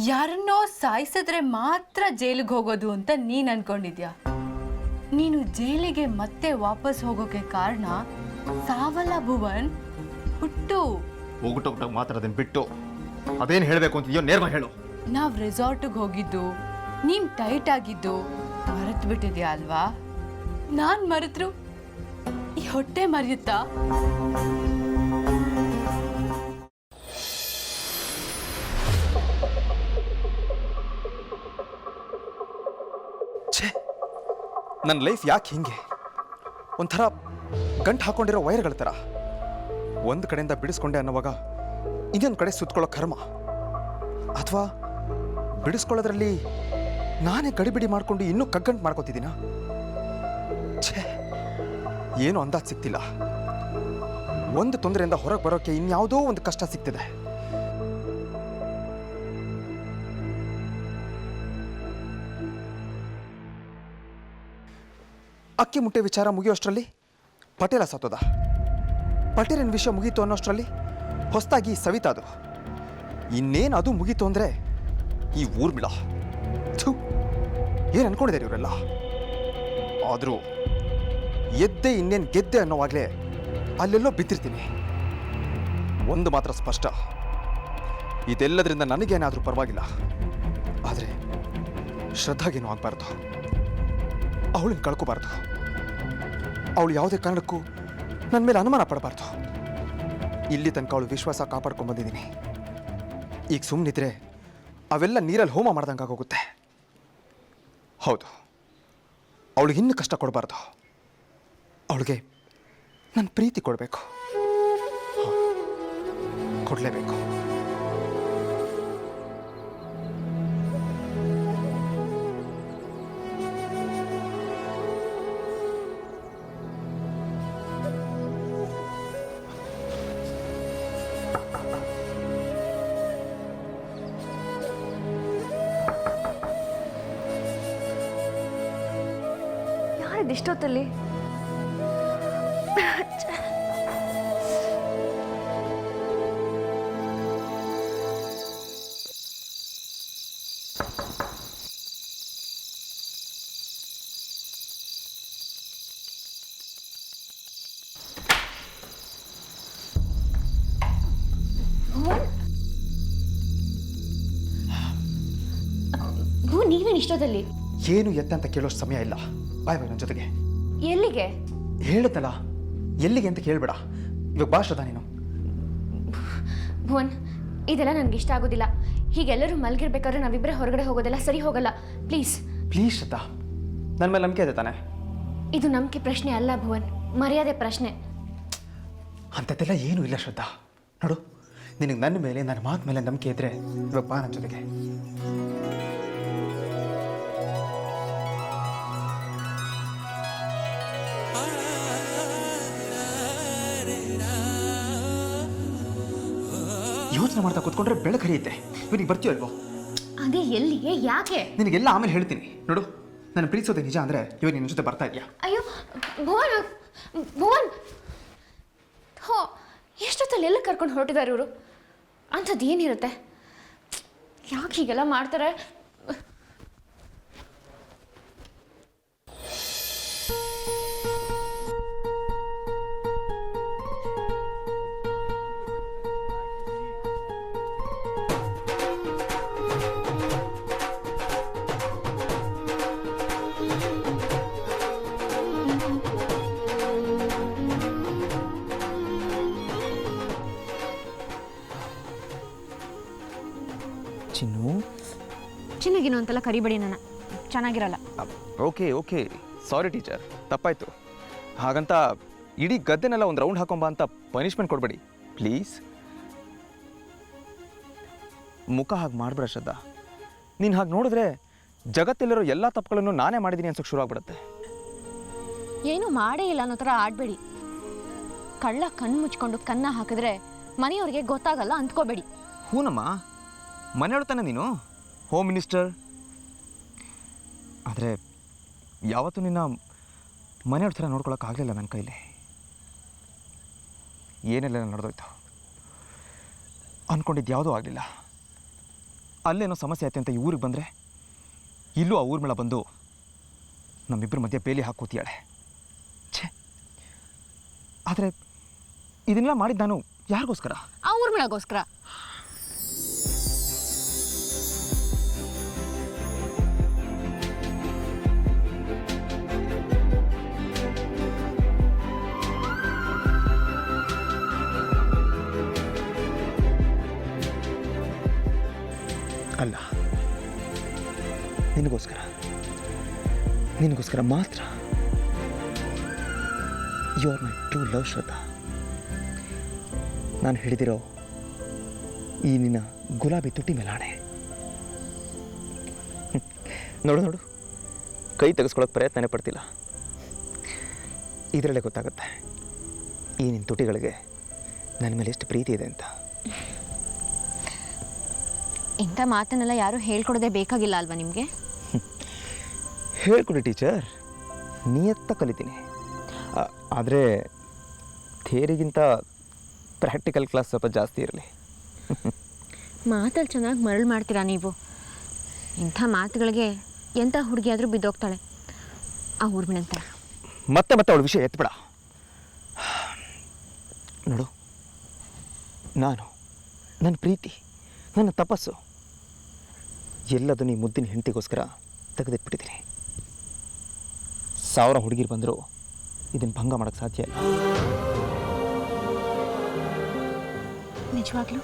ಯಾರನ್ನೋ ಸಾಯಿಸಿದ್ರೆ ಮಾತ್ರ ಜೈಲಿಗೆ ಹೋಗೋದು ಅಂತ ನೀನು ಅನ್ಕೊಂಡಿದ್ಯಾ? ನೀನು ಜೈಲಿಗೆ ಮತ್ತೆ ವಾಪಸ್ ಹೋಗೋಕೆ ಕಾರಣ ಸಾವಲ್ಲ ಭುವನ್, ಹುಟ್ಟು. ಹೋಗ್ಬಿಟ್ಟು ಮಾತಾಡೋದನ್ನ ಬಿಟ್ಟು ಅದೇನು ಹೇಳಬೇಕು ಅಂತಿದ್ಯೋ ನೇರವಾಗಿ ಹೇಳು. ನಾವು ರೆಸಾರ್ಟಿಗೆ ಹೋಗಿದ್ದು, ನೀನು ಟೈಟ್ ಆಗಿದ್ದು ಮರೆತು ಬಿಟ್ಟಿದ್ಯಾ ಅಲ್ವಾ? ನಾನು ಮರೆತ್ರು ಈ ಹೊಟ್ಟೆ ಮರೆಯುತ್ತಾ? ನನ್ನ ಲೈಫ್ ಯಾಕೆ ಹಿಂಗೆ ಒಂಥರ ಗಂಟು ಹಾಕೊಂಡಿರೋ ವೈರ್ಗಳ ಥರ ಒಂದು ಕಡೆಯಿಂದ ಬಿಡಿಸ್ಕೊಂಡೆ ಅನ್ನೋವಾಗ ಇನ್ನೊಂದು ಕಡೆ ಸುತ್ಕೊಳ್ಳೋ ಕರ್ಮ, ಅಥವಾ ಬಿಡಿಸ್ಕೊಳ್ಳೋದ್ರಲ್ಲಿ ನಾನೇ ಗಡಿಬಿಡಿ ಮಾಡಿಕೊಂಡು ಇನ್ನೂ ಕಗ್ಗಂಟು ಮಾಡ್ಕೋತಿದ್ದೀನ? ಛೇ, ಏನೂ ಅಂದಾಜು ಸಿಗ್ತಿಲ್ಲ. ಒಂದು ತೊಂದರೆಯಿಂದ ಹೊರಗೆ ಬರೋಕ್ಕೆ ಇನ್ಯಾವುದೋ ಒಂದು ಕಷ್ಟ ಸಿಗ್ತಿದೆ. ಅಕ್ಕಿ ಮುಟ್ಟೆ ವಿಚಾರ ಮುಗಿಯೋಷ್ಟರಲ್ಲಿ ಪಟೇಲ ಸತ್ತೋದ. ಪಟೇಲನ ವಿಷಯ ಮುಗೀತು ಅನ್ನೋಷ್ಟರಲ್ಲಿ ಹೊಸದಾಗಿ ಸವಿತಾದು. ಇನ್ನೇನು ಅದು ಮುಗೀತು ಅಂದರೆ ಈ ಊರ್ಮಿಳ. ಏನು ಅನ್ಕೊಂಡಿದ್ದಾರೆ ಇವರೆಲ್ಲ? ಆದರೂ ಎದ್ದೆ ಇನ್ನೇನು ಗೆದ್ದೆ ಅನ್ನೋವಾಗಲೇ ಅಲ್ಲೆಲ್ಲೋ ಬಿದ್ದಿರ್ತೀನಿ. ಒಂದು ಮಾತ್ರ ಸ್ಪಷ್ಟ, ಇದೆಲ್ಲದರಿಂದ ನನಗೇನಾದರೂ ಪರವಾಗಿಲ್ಲ, ಆದರೆ ಶ್ರದ್ಧಾಗೇನೂ ಆಗಬಾರ್ದು. ಅವಳನ್ನು ಕಳ್ಕೋಬಾರ್ದು. ಅವಳು ಯಾವುದೇ ಕಾರಣಕ್ಕೂ ನನ್ನ ಮೇಲೆ ಅನುಮಾನ ಪಡಬಾರ್ದು. ಇಲ್ಲಿ ತನಕ ಅವಳು ವಿಶ್ವಾಸ ಕಾಪಾಡ್ಕೊಂಡ್ಬಂದಿದ್ದೀನಿ. ಈಗ ಸುಮ್ಮನಿದ್ರೆ ಅವೆಲ್ಲ ನೀರಲ್ಲಿ ಹೋಮ ಮಾಡ್ದಂಗೆ ಆಗೋಗುತ್ತೆ. ಹೌದು, ಅವಳಿಗೆ ಇನ್ನೂ ಕಷ್ಟ ಕೊಡಬಾರ್ದು. ಅವಳಿಗೆ ನನ್ನ ಪ್ರೀತಿ ಕೊಡಬೇಕು, ಕೊಡಲೇಬೇಕು. ಇಷ್ಟೊತ್ತಲ್ಲಿ ನೀವೇನು ಇಷ್ಟೊತ್ತಲ್ಲಿ? ಏನು ಎತ್ತಂತ ಕೇಳೋಷ್ಟು ಸಮಯ ಇಲ್ಲ. ಬಾಯ್ ಬಾಯ್ ನನ್ನ ಜೊತೆಗೆ. ಎಲ್ಲಿಗೆ? ಹೇಳುತ್ತಲ್ಲ, ಎಲ್ಲಿಗೆ ಅಂತ ಕೇಳಬೇಡ. ಇವಾಗ ಭಾಷದ ನೀನು. ಭುವನ್, ಇದೆಲ್ಲ ನನಗೆ ಇಷ್ಟ ಆಗೋದಿಲ್ಲ. ಹೀಗೆಲ್ಲರೂ ಮಲಗಿರ್ಬೇಕಾದ್ರೆ ನಾವಿಬ್ಬರೇ ಹೊರಗಡೆ ಹೋಗೋದೆಲ್ಲ ಸರಿ ಹೋಗಲ್ಲ. ಪ್ಲೀಸ್ ಪ್ಲೀಸ್ ಶ್ರದ್ಧಾ, ನನ್ನ ಮೇಲೆ ನಂಬಿಕೆ ಇದೆ ತಾನೆ? ಇದು ನಂಬಿಕೆ ಪ್ರಶ್ನೆ ಅಲ್ಲ ಭುವನ್, ಮರ್ಯಾದೆ ಪ್ರಶ್ನೆ. ಅಂಥದ್ದೆಲ್ಲ ಏನೂ ಇಲ್ಲ ಶ್ರದ್ಧಾ. ನೋಡು, ನಿನಗೆ ನನ್ನ ಮೇಲೆ, ನನ್ನ ಮಾತು ಮೇಲೆ ನಂಬಿಕೆ ಇದ್ದರೆ ಇವಾಗ ಬಾ ನನ್ನ ಜೊತೆಗೆ. ಯೋಚನೆ ಮಾಡ್ತಾ ಕೂತ್ಕೊಂಡ್ರೆ ಬೆಳಕು ಹರಿಯುತ್ತೆ. ಇವನಿಗೆ ಬರ್ತೀಯೋ ಅಲ್ವೋ? ಅದೇ ಎಲ್ಲಿಗೆ, ಯಾಕೆ? ನಿನಗೆಲ್ಲ ಆಮೇಲೆ ಹೇಳ್ತೀನಿ. ನೋಡು, ನನ್ನ ಪ್ರೀತಿಸೋದೆ ನಿಜ ಅಂದರೆ ಇವಾಗ ನಿನ್ನ ಜೊತೆ ಬರ್ತಾ ಇದೆಯಾ? ಅಯ್ಯೋ ಭುವನ್, ಭುವನ್, ಹೋ, ಎಷ್ಟೊತ್ತಲ್ಲಿ ಎಲ್ಲ ಕರ್ಕೊಂಡು ಹೊರಟಿದ್ದಾರೆ ಇವರು? ಅಂಥದ್ದು ಏನಿರುತ್ತೆ? ಯಾಕೆ ಹೀಗೆಲ್ಲ ಮಾಡ್ತಾರೆ? ಚಿನ್ನು, ಚೆನ್ನಾಗಿರೋ ಅಂತೆಲ್ಲ ಕರಿಬೇಡಿ, ನನ್ನ ಚೆನ್ನಾಗಿರಲ್ಲ. ಓಕೆ ಓಕೆ, ಸಾರಿ ಟೀಚರ್, ತಪ್ಪಾಯ್ತು. ಹಾಗಂತ ಇಡೀ ಗದ್ದೆನೆಲ್ಲ ಒಂದು ರೌಂಡ್ ಹಾಕೊಂಬ ಅಂತ ಪನಿಷ್ಮೆಂಟ್ ಕೊಡಬೇಡಿ ಪ್ಲೀಸ್. ಮುಖ ಹಾಗೆ ಮಾಡಬೇಡ ಶ್ರದ್ಧಾ. ನೀನು ಹಾಗೆ ನೋಡಿದ್ರೆ ಜಗತ್ತಲ್ಲಿರೋ ಎಲ್ಲ ತಪ್ಪುಗಳನ್ನು ನಾನೇ ಮಾಡಿದ್ದೀನಿ ಅನ್ಸೋಕೆ ಶುರು ಆಗ್ಬಿಡುತ್ತೆ. ಏನೂ ಮಾಡೇ ಇಲ್ಲ ಅನ್ನೋ ಥರ ಆಡಬೇಡಿ. ಕಳ್ಳ ಕಣ್ಣು ಮುಚ್ಕೊಂಡು ಕನ್ನ ಹಾಕಿದ್ರೆ ಮನೆಯವ್ರಿಗೆ ಗೊತ್ತಾಗಲ್ಲ ಅಂದ್ಕೋಬೇಡಿ. ಹೂನಮ್ಮ, ಮನೆಯೊಳು ತಾನೆ ನೀನು, ಹೋಮ್ ಮಿನಿಸ್ಟರ್. ಆದರೆ ಯಾವತ್ತೂ ನಿನ್ನ ಮನೆಯವ್ರ ಥರ ನೋಡ್ಕೊಳಕ್ಕಾಗಲಿಲ್ಲ ನನ್ನ ಕೈಲಿ. ಏನೆಲ್ಲ ನಡೆದೋಯ್ತು, ಅಂದ್ಕೊಂಡಿದ್ದು ಯಾವುದೂ ಆಗಲಿಲ್ಲ. ಅಲ್ಲೇನೋ ಸಮಸ್ಯೆ ಆಯ್ತು ಅಂತ ಈ ಊರಿಗೆ ಬಂದರೆ ಇಲ್ಲೂ ಆ ಊರ ಮೇಳ ಬಂದು ನಮ್ಮಿಬ್ಬರ ಮಧ್ಯೆ ಬೇಲಿ ಹಾಕೋತಿಯಾಳೆ. ಛೇ, ಆದರೆ ಇದನ್ನೆಲ್ಲ ಮಾಡಿದ್ದು ನಾನು ಯಾರಿಗೋಸ್ಕರ? ಆ ಊರ್ಮಿಳಗೋಸ್ಕರ. ಅಲ್ಲ, ನಿನಗೋಸ್ಕರ ಮಾತ್ರ. You are my true love Shraddha. ನಾನು ಹಿಡಿದಿರೋ ಈ ನಿನ್ನ ಗುಲಾಬಿ ತುಟಿ ಮೇಲಾಣೆ. ನೋಡು, ಕೈ ತೆಗೆಸ್ಕೊಳ್ಳೋಕೆ ಪ್ರಯತ್ನನೇ ಪಡ್ತಿಲ್ಲ. ಇದರಲ್ಲೇ ಗೊತ್ತಾಗುತ್ತೆ ಈ ನಿನ್ನ ತುಟಿಗಳಿಗೆ ನನ್ನ ಮೇಲೆ ಎಷ್ಟು ಪ್ರೀತಿ ಇದೆ ಅಂತ. ಇಂಥ ಮಾತನ್ನೆಲ್ಲ ಯಾರೂ ಹೇಳ್ಕೊಡೋದೇ ಬೇಕಾಗಿಲ್ಲ ಅಲ್ವಾ ನಿಮಗೆ? ಹೇಳ್ಕೊಡಿ ಟೀಚರ್, ನಿಯತ್ತ ಕಲಿತೀನಿ. ಆದರೆ ಥಿಯರಿಗಿಂತ ಪ್ರಾಕ್ಟಿಕಲ್ ಕ್ಲಾಸ್ ಸ್ವಲ್ಪ ಜಾಸ್ತಿ ಇರಲಿ. ಮಾತಲ್ಲಿ ಚೆನ್ನಾಗಿ ಮರಳು ಮಾಡ್ತೀರಾ ನೀವು. ಇಂಥ ಮಾತುಗಳಿಗೆ ಎಂಥ ಹುಡುಗಿಯಾದರೂ ಬಿದ್ದೋಗ್ತಾಳೆ ಆ ಊರ್ಮಿಳಂತ. ಮತ್ತೆ ಅವಳ ವಿಷಯ ಎತ್ಬೇಡ. ನೋಡು, ನನ್ನ ಪ್ರೀತಿ, ನನ್ನ ತಪಸ್ಸು ಎಲ್ಲದು ನೀ ಮುದ್ದಿನ ಹೆಂಡತಿಗೋಸ್ಕರ ತೆಗೆದಿಟ್ಬಿಟ್ಟಿದ್ದೀನಿ. 1000 ಹುಡುಗಿರು ಬಂದರೂ ಇದನ್ನು ಭಂಗ ಮಾಡೋಕ್ಕೆ ಸಾಧ್ಯ ಇಲ್ಲ. ನಿಜವಾಗ್ಲೂ?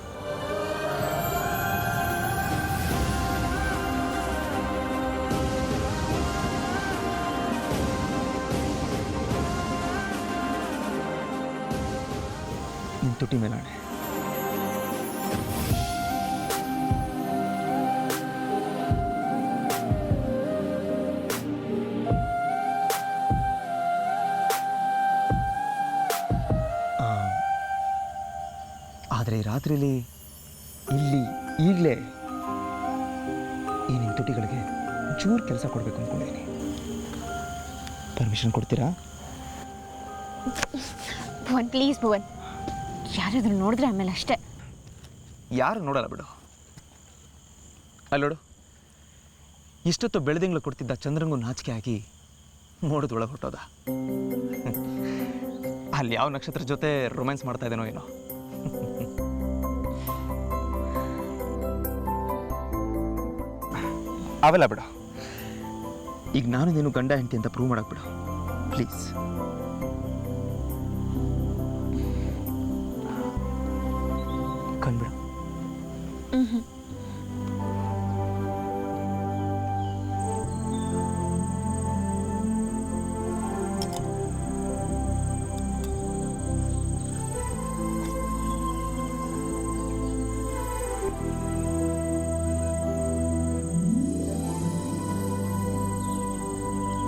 ನಿನ್ನ ತುಟಿ ಮೇಲಾಣೆ. ಆದರೆ ರಾತ್ರಿಲಿ ಈಗಲೇ ಈ ನಿನ್ನ ತುಟಿಗಳಿಗೆ ಚೂರು ಕೆಲಸ ಕೊಡಬೇಕು ಅಂದ್ಕೊಂಡಿದ್ದೀನಿ. ಪರ್ಮಿಷನ್ ಕೊಡ್ತೀರಾ? ಭುವನ್, ಪ್ಲೀಸ್ ಭುವನ್, ಯಾರಾದ್ರೂ ನೋಡಿದ್ರೆ ಆಮೇಲೆ ಅಷ್ಟೇ. ಯಾರು ನೋಡಲ್ಲ ಬಿಡು. ಅಲ್ಲೋಡು, ಇಷ್ಟೊತ್ತು ಬೆಳೆದಿಂಗಳು ಕೊಡ್ತಿದ್ದ ಚಂದ್ರಂಗೂ ನಾಚಿಕೆ ಆಗಿ ಮೋಡದೊಳಗೆ ಹೊಟ್ಟೋದ. ಅಲ್ಲಿ ಯಾವ ನಕ್ಷತ್ರ ಜೊತೆ ರೊಮ್ಯಾನ್ಸ್ ಮಾಡ್ತಾ ಇದ್ದೇನೋ ಏನೋ. ಅವೆಲ್ಲ ಬಿಡು. ಈಗ ನಾನು ನೀನು ಗಂಡ ಹೆಂಡತಿ ಅಂತ ಪ್ರೂವ್ ಮಾಡಕ್ ಬಿಡು ಪ್ಲೀಸ್. ಕಣ್ಬಿಡು.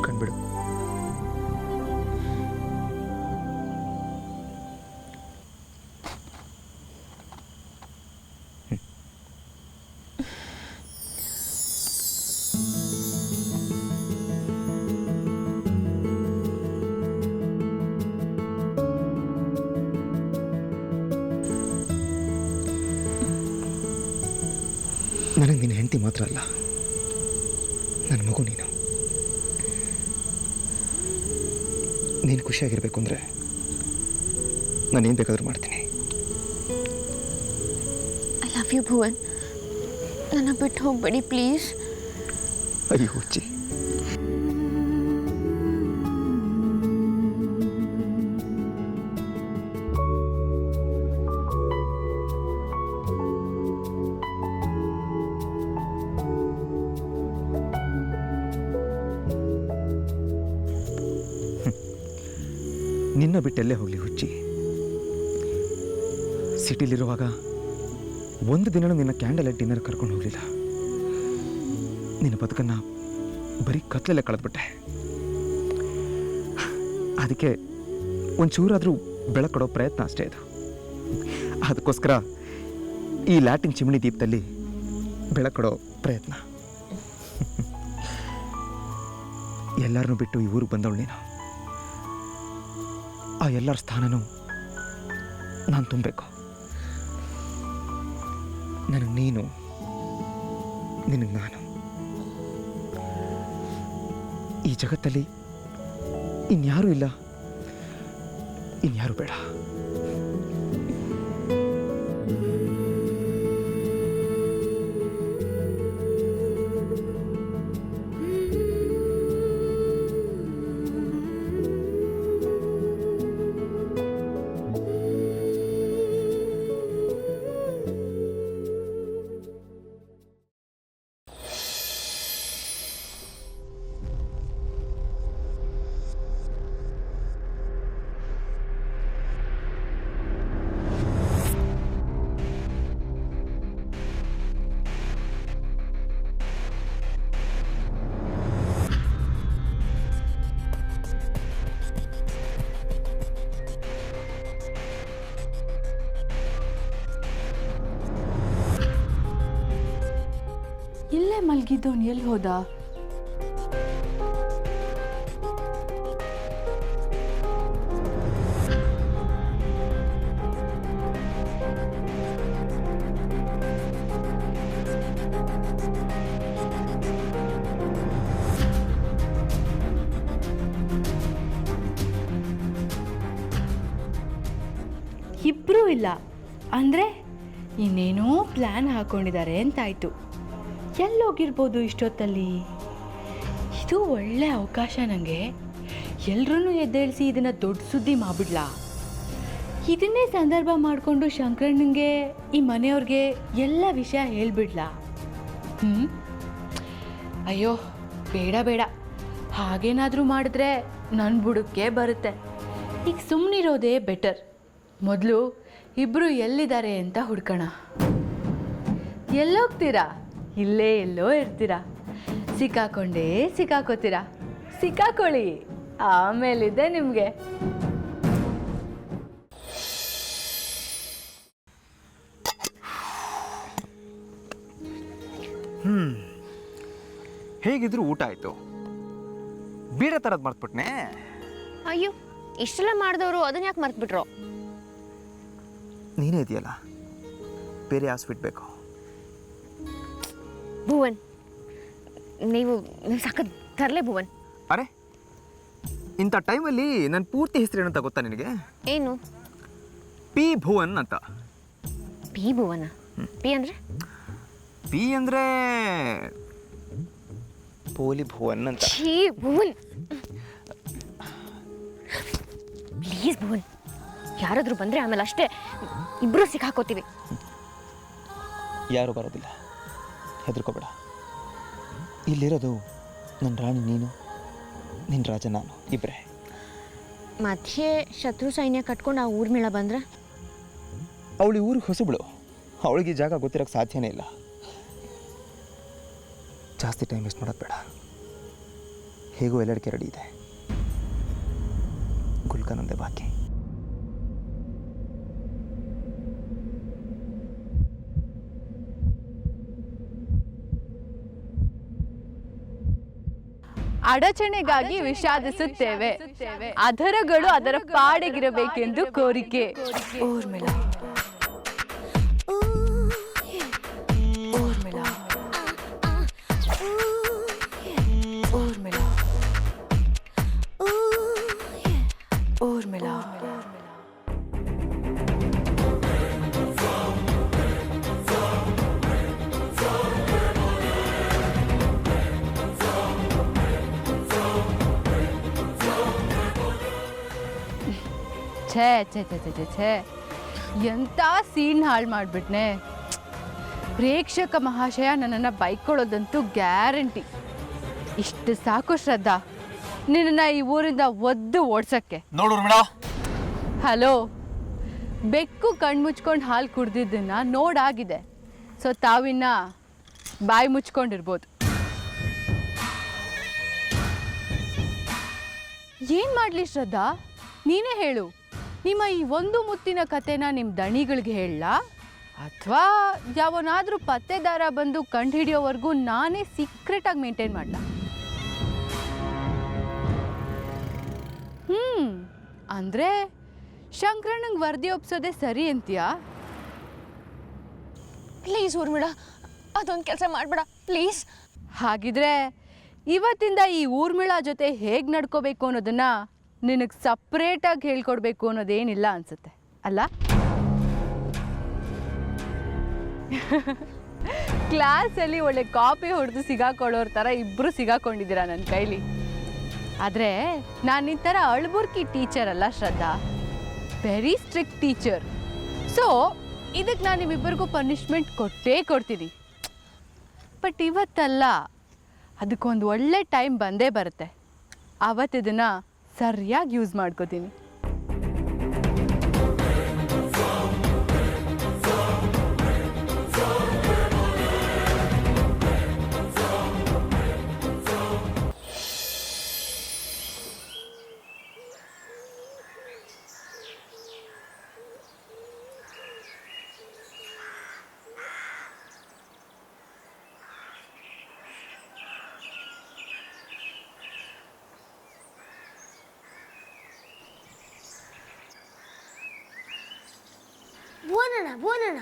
ಕಣ್ಬಿಡು. ನನಗೆ ನಿನ್ನ ಹೆಂಡತಿ ಮಾತ್ರ ಅಲ್ಲ, ನನ್ನ ಮಗು ನೀನು. ನೀನು ಖುಷಿಯಾಗಿರ್ಬೇಕು ಅಂದರೆ ನಾನೇನು ಬೇಕಾದರೂ ಮಾಡ್ತೀನಿ. ಐ ಲವ್ ಯು ಭುವನ್, ನನ್ನ ಬಿಟ್ಟು ಹೋಗಬೇಡಿ ಪ್ಲೀಸ್. ಅಯ್ಯೋ ಹುಚ್ಚಿ, ನಿನ್ನ ಬಿಟ್ಟೆಲ್ಲೇ ಹೋಗಲಿ ಹುಚ್ಚಿ. ಸಿಟಿಲಿರುವಾಗ ಒಂದು ದಿನನೂ ನಿನ್ನ ಕ್ಯಾಂಡಲ್ ಲೈಟ್ ಡಿನ್ನರ್ ಕರ್ಕೊಂಡು ಹೋಗಲಿಲ್ಲ. ನಿನ್ನ ಬದುಕನ್ನು ಬರೀ ಕತ್ಲಲ್ಲೇ ಕಳೆದ್ಬಿಟ್ಟೆ. ಅದಕ್ಕೆ ಒಂಚೂರಾದರೂ ಬೆಳಕು ಕೊಡೋ ಪ್ರಯತ್ನ ಅಷ್ಟೇ ಇದು. ಅದಕ್ಕೋಸ್ಕರ ಈ ಲ್ಯಾಟಿನ್ ಚಿಮಣಿ ದೀಪದಲ್ಲಿ ಬೆಳಕು ಕೊಡೋ ಪ್ರಯತ್ನ. ಎಲ್ಲರನ್ನೂ ಬಿಟ್ಟು ಈ ಊರಿಗೆ ಬಂದವಳು ನೀನು. ಆ ಎಲ್ಲರ ಸ್ಥಾನನೂ ನಾನು ತುಂಬಬೇಕು. ನನಗೆ ನೀನು ನಿನಗೆ ನಾನು. ಈ ಜಗತ್ತಲ್ಲಿ ಇನ್ಯಾರೂ ಇಲ್ಲ, ಇನ್ಯಾರೂ ಬೇಡ. ಇಲ್ಲೇ ಮಲಗಿದ್ದವನು ಎಲ್ಲಿ ಹೋದ? ಇಬ್ರೂ ಇಲ್ಲ ಅಂದ್ರೆ ಇನ್ನೇನೋ ಪ್ಲಾನ್ ಹಾಕೊಂಡಿದ್ದಾರೆ ಅಂತಾಯ್ತು. ಎಲ್ಲೋಗಿರ್ಬೋದು ಇಷ್ಟೊತ್ತಲ್ಲಿ? ಇದು ಒಳ್ಳೆ ಅವಕಾಶ ನನಗೆ. ಎಲ್ರೂ ಎದ್ದೇಳಿಸಿ ಇದನ್ನು ದೊಡ್ಡ ಸುದ್ದಿ ಮಾಡಿಬಿಡ್ಲಾ? ಇದನ್ನೇ ಸಂದರ್ಭ ಮಾಡಿಕೊಂಡು ಶಂಕರಣ್ಣಂಗೆ, ಈ ಮನೆಯವ್ರಿಗೆ ಎಲ್ಲ ವಿಷಯ ಹೇಳ್ಬಿಡ್ಲಾ? ಅಯ್ಯೋ ಬೇಡ ಬೇಡ, ಹಾಗೇನಾದರೂ ಮಾಡಿದ್ರೆ ನನ್ನ ಬುಡಕ್ಕೆ ಬರುತ್ತೆ. ಈಗ ಸುಮ್ಮನಿರೋದೇ ಬೆಟರ್. ಮೊದಲು ಇಬ್ಬರು ಎಲ್ಲಿದ್ದಾರೆ ಅಂತ ಹುಡ್ಕೋಣ. ಎಲ್ಲೋಗ್ತೀರಾ? ಇಲ್ಲೇ ಎಲ್ಲೋ ಇರ್ತೀರಾ, ಸಿಕ್ಕಾಕೊಂಡೇ ಸಿಕ್ಕಾಕೋತೀರಾ. ಸಿಕ್ಕಾಕೊಳ್ಳಿ, ಆಮೇಲಿದೆ ನಿಮಗೆ. ಹೇಗಿದ್ರು ಊಟ ಆಯಿತು, ಬೇರೆ ಥರದ್ದು ಮರ್ತ್ಬಿಟ್ನೆ. ಅಯ್ಯೋ, ಇಷ್ಟೆಲ್ಲ ಮಾಡಿದವರು ಅದನ್ನ ಯಾಕೆ ಮರ್ತ್ಬಿಟ್ರು? ನೀನೇ ಇದೆಯಲ್ಲ, ಬೇರೆ ಯಾವ ಸ್ವೀಟ್ ಬೇಕು? ಭುವನ್, ನೀವು ಸಖತ್ ತರಲೆ ಭುವನ್. ಅರೆ, ಇಂಥ ಟೈಮಲ್ಲಿ ನನ್ನ ಪೂರ್ತಿ ಹೆಸರು ಏನಂತ ಗೊತ್ತಾ ನಿನಗೆ? ಏನು? ಪಿ ಭುವನ್ ಅಂತ. ಪಿ ಭುವನ? ಪಿ ಅಂದರೆ? ಪಿ ಅಂದರೆ ಪೋಲಿ ಭುವನ್ ಅಂತ. ಛೀ ಭುವನ್, ಪ್ಲೀಸ್ ಭುವನ್, ಯಾರಾದರೂ ಬಂದರೆ ಆಮೇಲೆ ಅಷ್ಟೇ ಇಬ್ಬರು ಸಿಕ್ಕಾಕೋತೀವಿ. ಯಾರೂ ಬರೋದಿಲ್ಲ, ಹೆದರ್ಕೋಬೇಡ. ಇಲ್ಲಿರೋದು ನನ್ನ ರಾಣಿ ನೀನು, ನಿನ್ನ ರಾಜ ನಾನು, ಇಬ್ಬರೇ. ಮಧ್ಯೆ ಶತ್ರು ಸೈನ್ಯ ಕಟ್ಕೊಂಡು ಆ ಊರ ಮೇಳ ಬಂದ್ರೆ? ಅವಳು ಊರಿಗೆ ಹೊಸಬಳು, ಅವಳಿಗೆ ಈ ಜಾಗ ಗೊತ್ತಿರೋಕ್ಕೆ ಸಾಧ್ಯನೇ ಇಲ್ಲ. ಜಾಸ್ತಿ ಟೈಮ್ ವೇಸ್ಟ್ ಮಾಡೋದು ಬೇಡ. ಹೇಗೂ ಎಲ್ಲಡಿಕೆ ರೆಡಿ ಇದೆ, ಗುಲ್ಕನೊಂದೇ ಬಾಕಿ. ಅಡಚಣೆಗಾಗಿ ವಿಷಾದಿಸುತ್ತೇವೆ, ಅಧರಗಳು ಅದರ ಪಾಡಿಗಿರಬೇಕೆಂದು ಕೋರಿಕೆ. ಊರ್ಮಿಳ ಊರ್ಮಿಳ ಊರ್ಮಿಳ ಊರ್ಮಿಳ. ಛೇ ಛೇ ಛೇ ಛೇ ಛೇ ಛೇ, ಎಂಥ ಸೀನ್ ಹಾಳು ಮಾಡಿಬಿಟ್ನೆ. ಪ್ರೇಕ್ಷಕ ಮಹಾಶಯ ನನ್ನನ್ನು ಬೈಕೊಳ್ಳೋದಂತೂ ಗ್ಯಾರಂಟಿ. ಇಷ್ಟು ಸಾಕು ಶ್ರದ್ಧಾ, ನಿನ್ನನ್ನು ಈ ಊರಿಂದ ಒದ್ದು ಓಡ್ಸಕ್ಕೆ. ನೋಡು ಮೇಡಮ್, ಹಲೋ, ಬೆಕ್ಕು ಕಣ್ಮುಚ್ಕೊಂಡು ಹಾಲು ಕುಡ್ದಿದ್ದನ್ನು ನೋಡಾಗಿದೆ. ಸೊ ತಾವಿನ್ನ ಬಾಯಿ ಮುಚ್ಕೊಂಡಿರ್ಬೋದು. ಏನು ಮಾಡಲಿ ಶ್ರದ್ಧಾ, ನೀನೇ ಹೇಳು. ನಿಮ್ಮ ಈ ಒಂದು ಮುತ್ತಿನ ಕತೆನ ನಿಮ್ಮ ದಣಿಗಳಿಗೆ ಹೇಳಲಾ, ಅಥವಾ ಯಾವನಾದರೂ ಪತ್ತೆದಾರ ಬಂದು ಕಂಡುಹಿಡಿಯೋವರೆಗೂ ನಾನೇ ಸೀಕ್ರೆಟಾಗಿ ಮೇಂಟೈನ್ ಮಾಡಲ? ಅಂದರೆ ಶಂಕರಣ್ಣಂಗೆ ವರದಿ ಒಪ್ಸೋದೇ ಸರಿ ಅಂತೀಯಾ? ಪ್ಲೀಸ್ ಊರ್ಮಿಳ, ಅದೊಂದು ಕೆಲಸ ಮಾಡಬೇಡ. ಪ್ಲೀಸ್. ಹಾಗಿದ್ರೆ ಇವತ್ತಿಂದ ಈ ಊರ್ಮಿಳಾ ಜೊತೆ ಹೇಗೆ ನಡ್ಕೋಬೇಕು ಅನ್ನೋದನ್ನ ನಿನಗೆ ಸಪ್ರೇಟಾಗಿ ಹೇಳ್ಕೊಡ್ಬೇಕು ಅನ್ನೋದೇನಿಲ್ಲ ಅನ್ಸುತ್ತೆ ಅಲ್ಲ? ಕ್ಲಾಸಲ್ಲಿ ಒಳ್ಳೆ ಕಾಪಿ ಹೊಡೆದು ಸಿಗಾಕೊಳ್ಳೋರ ಥರ ಇಬ್ಬರು ಸಿಗಾಕೊಂಡಿದ್ದೀರಾ ನನ್ನ ಕೈಲಿ. ಆದರೆ ನಾನು ಈ ಥರ ಅಳ್ಬುರ್ಕಿ ಟೀಚರ್ ಅಲ್ಲ ಶ್ರದ್ಧಾ, ವೆರಿ ಸ್ಟ್ರಿಕ್ಟ್ ಟೀಚರ್. ಸೊ ಇದಕ್ಕೆ ನಾನು ನಿಮ್ಮಿಬ್ಬರಿಗೂ ಪನಿಷ್ಮೆಂಟ್ ಕೊಟ್ಟೇ ಕೊಡ್ತೀನಿ. ಬಟ್ ಇವತ್ತಲ್ಲ, ಅದಕ್ಕೊಂದು ಒಳ್ಳೆ ಟೈಮ್ ಬಂದೇ ಬರುತ್ತೆ. ಆವತ್ತಿದನ್ನು ಸರಿಯಾಗಿ ಯೂಸ್ ಮಾಡ್ಕೋತೀನಿ. ಬೋನಣ್ಣ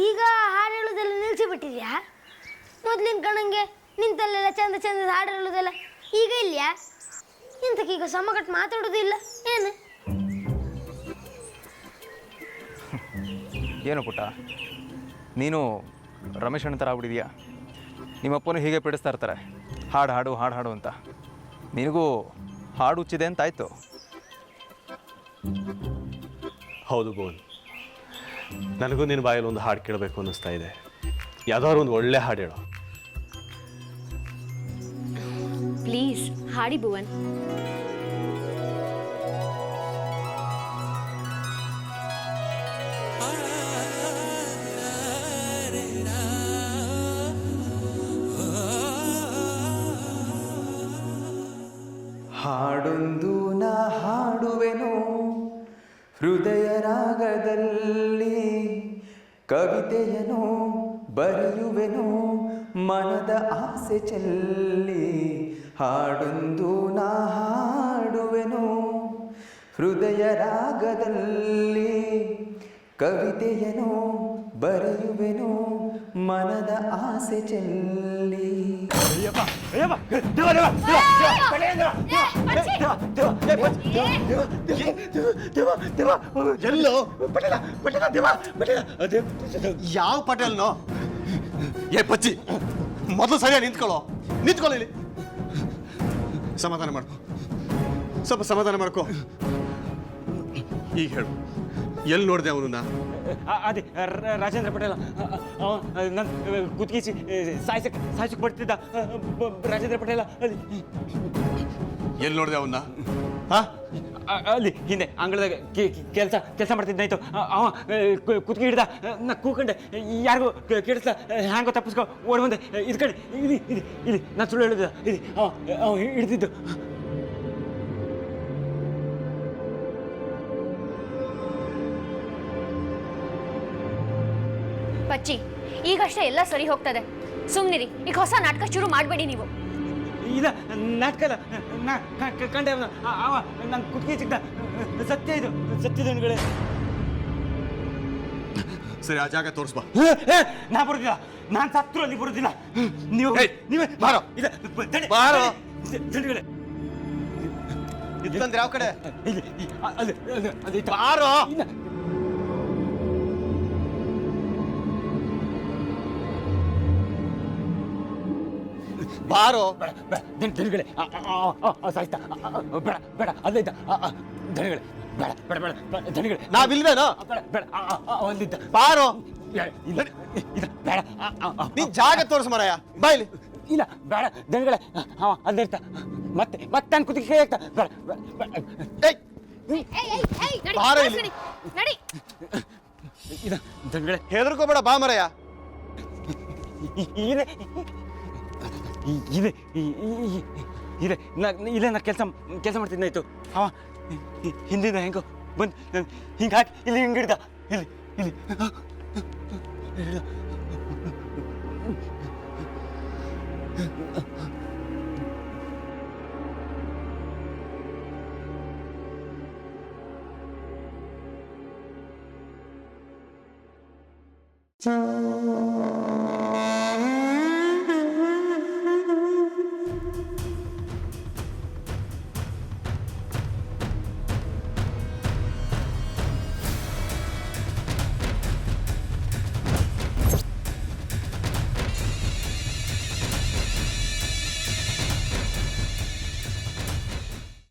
ಈಗ ಹಾಡು ಹೇಳೋದೆಲ್ಲ ನಿಲ್ಲಿಸಿಬಿಟ್ಟಿದ್ಯಾ? ಮೊದಲಿನ ಕಣಂಗೆ ನಿಂತಲ್ಲೆಲ್ಲ ಚಂದ ಚಂದ ಹಾಡು ಹೇಳೋದೆಲ್ಲ ಈಗ ಇಲ್ಯಾ? ಇಂಥಕ್ಕೀಗ ಸಮಗಟ್ಟು ಮಾತಾಡೋದಿಲ್ಲ ಏನು? ಏನು ಪುಟ್ಟ, ನೀನು ರಮೇಶ್ ಅಣ್ಣ ಥರ ಆಗ್ಬಿಟ್ಟಿದ್ಯಾ? ನಿಮ್ಮಪ್ಪನೂ ಹೀಗೆ ಪೀಡಿಸ್ತಾ ಇರ್ತಾರೆ, ಹಾಡು ಹಾಡು ಹಾಡು ಹಾಡು ಅಂತ. ನಿನಗೂ ಹಾಡು ಹುಚ್ಚಿದೆ ಅಂತಾಯ್ತು. ಹೌದು ಭುವನ್, ನನಗೂ ನಿನ್ನ ಬಾಯಲ್ಲಿ ಒಂದು ಹಾಡು ಕೇಳಬೇಕು ಅನ್ನಿಸ್ತಾ ಇದೆ. ಯಾವ್ದಾದ್ರು ಒಂದು ಒಳ್ಳೆ ಹಾಡು ಹೇಳೋ. ಪ್ಲೀಸ್ ಹಾಡಿ ಭುವನ್. ಹಾಡೊಂದು ನಾ ಹಾಡುವೆನೋ ಹೃದಯ ರಾಗದಲ್ಲಿ, ಕವಿತೆಯನೋ ಬರೆಯುವೆನೋ ಮನದ ಆಸೆ ಚೆಲ್ಲಿ. ಹಾಡೊಂದು ನಾ ಹಾಡುವೆನೋ ಹೃದಯ ರಾಗದಲ್ಲಿ, ಕವಿತೆಯನೋ ಬರೆಯುವೆನೋ ಮನದ ಆಸೆ ಚೆಲ್ಲಿ. ಎಲ್ಲೋ ಯಾವ ಪಟೇಲ್ನೋ? ಏ ಪಚ್ಚಿ, ಮೊದಲು ಸರಿಯಾಗಿ ನಿಂತ್ಕೊಳ್ಳೋ ಇಲ್ಲಿ. ಸಮಾಧಾನ ಮಾಡ್ಕೊ, ಸ್ವಲ್ಪ ಸಮಾಧಾನ ಮಾಡ್ಕೊ. ಈಗ ಹೇಳು, ಎಲ್ಲಿ ನೋಡಿದೆ ಅವನನ್ನ? ಅದೇ ರಾಜೇಂದ್ರ ಪಟೇಲ, ನನ್ನ ಕುತ್ಕಿಸಿ ಸಾಯ್ಸಕ್ಕೆ ಬರ್ತಿದ್ದ ರಾಜೇಂದ್ರ ಪಟೇಲ. ಎಲ್ಲಿ ನೋಡಿದೆ ಅವನ್ನ? ಅಲ್ಲಿ ಹಿಂದೆ ಅಂಗಳದಾಗ ಕೆಲಸ ಮಾಡ್ತಿದ್ದಾಯ್ತು. ಅವ ಕುತ್ಕಿ ಹಿಡ್ದ, ನಾ ಕೂಕೊಂಡೆ, ಯಾರಿಗೂ ಕೇಳಿಸ್ಲ, ಹ್ಯಾಂಗೋ ತಪ್ಪಿಸ್ಕೊ ಓಡ್ ಬಂದೆ. ಇದು ಕಡೆ ಇಲ್ಲಿ ನಾನು ಸುಳ್ಳು ಹೇಳಿದ, ಇಲ್ಲಿ ಅವ ಹಿಡ್ದಿದ್ದು. ಪಚ್ಚಿ, ಈಗಷ್ಟೇ ಎಲ್ಲ ಸರಿ ಹೋಗ್ತದೆ, ಸುಮ್ಮನಿರಿ. ಈಗ ಹೊಸ ನಾಟಕ ಶುರು ಮಾಡಬೇಡಿ ನೀವು. ಇಲ್ಲ, ನಾಟಕ ಅಲ್ಲ, ಕಂಡೆ ಅವ ನನ್ನ ಕುತ್ಕಿ ಸಿಗ್ದ. ಸತ್ಯ ಇದು, ಸತ್ಯದನ್ಗಳೇ. ಸರಿ, ಆ ಜಾಗ ತೋರಿಸ್ಬಾ. ನಾ ಬರೋದಿಲ್ಲ, ನಾನು ಸತ್ರು ಅಲ್ಲಿ ಬರೋದಿಲ್ಲ. ನೀವೇ ಬಾರೋ, ಬಾರೋ. ದಂಡಗಳೇ ಇದಂದ್ರೆ ಯಾವ ಕಡೆ? ಅಲ್ಲಿ ಬಾರೋ. ಬಾರೋ. ಧನಿಗಳೇ ಸಾಯ್ತಾ, ಬೇಡ ಬೇಡ, ಅಲ್ಲೇ ಇದ್ದ ಧನಿಗಳೇ, ಬೇಡ ಬೇಡ ಬೇಡ ಧನಿಗಳೇ. ನಾವಿಲ್ವೇನೋ? ಬೇಡ ಬೇಡ, ಅಲ್ಲಿದ್ದ. ಬಾರೋ. ಇಲ್ಲ ಬೇಡ, ನೀನ್ ಜಾಗ ತೋರಿಸ್ ಮರಯ್ಯ, ಬಾಯ್ಲಿ. ಇಲ್ಲ ಬೇಡ ಧನಿಗಳೇ, ಅಲ್ಲೇ ಇರ್ತ. ಮತ್ತೆ ನಾನು ಕುತ್ತಿಗೆ ಕೈ ಹಾಕ್ತಾ. ಬೇಡ ಬಾರೋ ಇಲ್ಲಿ. ಇದು ಧನಿಗಳೇ, ಹೆದರ್ಕೋಬೇಡ, ಬಾ ಮರಯ್ಯ. ಇದೆ ಇದೆ ಇದೆ ಇಲ್ಲೇ ನಾ ಕೆಲಸ ಮಾಡ್ತಿದ್ದಾಯ್ತು. ಅವ ಹಿಂದಿಂದ ಹೆಂಗೋ ಬಂದು ಹಿಂಗೆ ಹಾಕಿ ಇಲ್ಲಿ ಹಿಂಗೆ ಹಿಡ್ದ. ಇಲ್ಲಿ ಇಲ್ಲಿ ಹಿಡ್ದ.